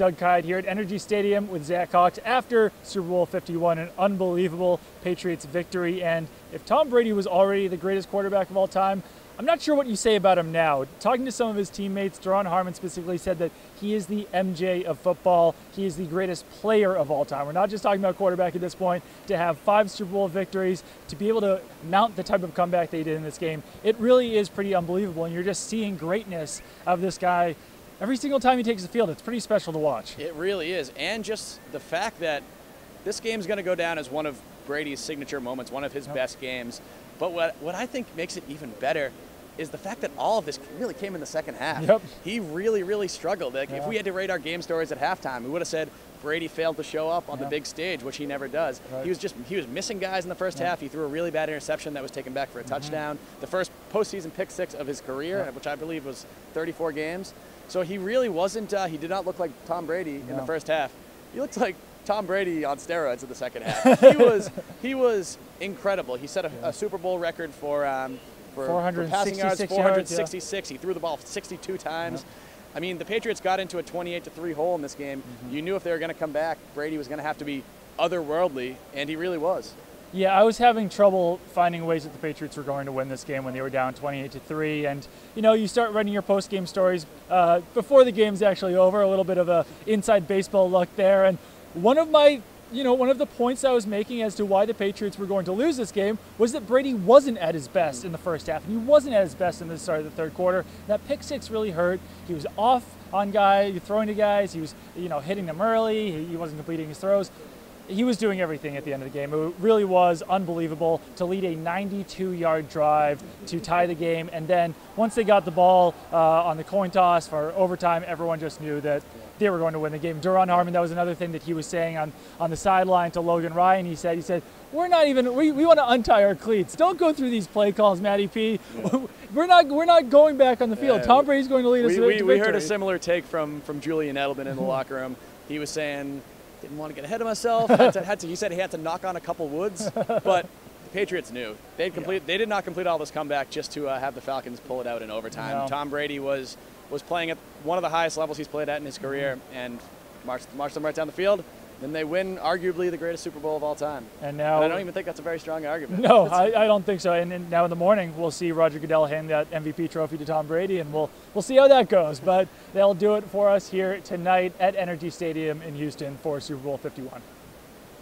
Doug Kyed here at Energy Stadium with Zack after Super Bowl 51, an unbelievable Patriots victory. And if Tom Brady was already the greatest quarterback of all time, I'm not sure what you say about him now. Talking to some of his teammates, Duron Harmon specifically said that he is the MJ of football. He is the greatest player of all time. We're not just talking about quarterback at this point. To have 5 Super Bowl victories, to be able to mount the type of comeback they did in this game, it really is pretty unbelievable. And you're just seeing greatness of this guy every single time he takes the field. It's pretty special to watch. It really is. And just the fact that this game's going to go down as one of Brady's signature moments, one of his best games. But what I think makes it even better is the fact that all of this really came in the second half. Yep. He really struggled. Like, if we had to rate our game stories at halftime, we would have said Brady failed to show up on the big stage, which he never does. Right. He was missing guys in the first half. He threw a really bad interception that was taken back for a touchdown. The first postseason pick 6 of his career, which I believe was 34 games. So he really wasn't, he did not look like Tom Brady in the first half. He looked like Tom Brady on steroids in the second half. He was incredible. He set a Super Bowl record for passing yards, 466. He threw the ball 62 times. I mean, the Patriots got into a 28-3 hole in this game. You knew if they were going to come back, Brady was going to have to be otherworldly, and he really was. Yeah, I was having trouble finding ways that the Patriots were going to win this game when they were down 28-3. And, you know, you start writing your post-game stories before the game's actually over, a little bit of a inside baseball look there. And one of the points I was making as to why the Patriots were going to lose this game was that Brady wasn't at his best in the first half, and he wasn't at his best in the start of the third quarter. That pick 6 really hurt. He was off on guys, throwing to guys. He was, hitting them early. He wasn't completing his throws. He was doing everything at the end of the game. It really was unbelievable to lead a 92-yard drive to tie the game. And then once they got the ball on the coin toss for overtime, everyone just knew that they were going to win the game. Duron Harmon, that was another thing that he was saying on the sideline to Logan Ryan. He said, we want to untie our cleats. Don't go through these play calls, Matty P. We're not going back on the field. Tom Brady's going to lead us to victory. We heard a similar take from Julian Edelman in the locker room. He was saying, didn't want to get ahead of myself. He said he had to knock on a couple woods, but the Patriots knew. They did not complete all this comeback just to have the Falcons pull it out in overtime. No. Tom Brady was playing at one of the highest levels he's played at in his career, and marched them right down the field. Then they win arguably the greatest Super Bowl of all time. And I don't even think that's a very strong argument. No, I don't think so. And now in the morning, we'll see Roger Goodell hand that MVP trophy to Tom Brady, and we'll see how that goes. But they'll do it for us here tonight at Energy Stadium in Houston for Super Bowl 51.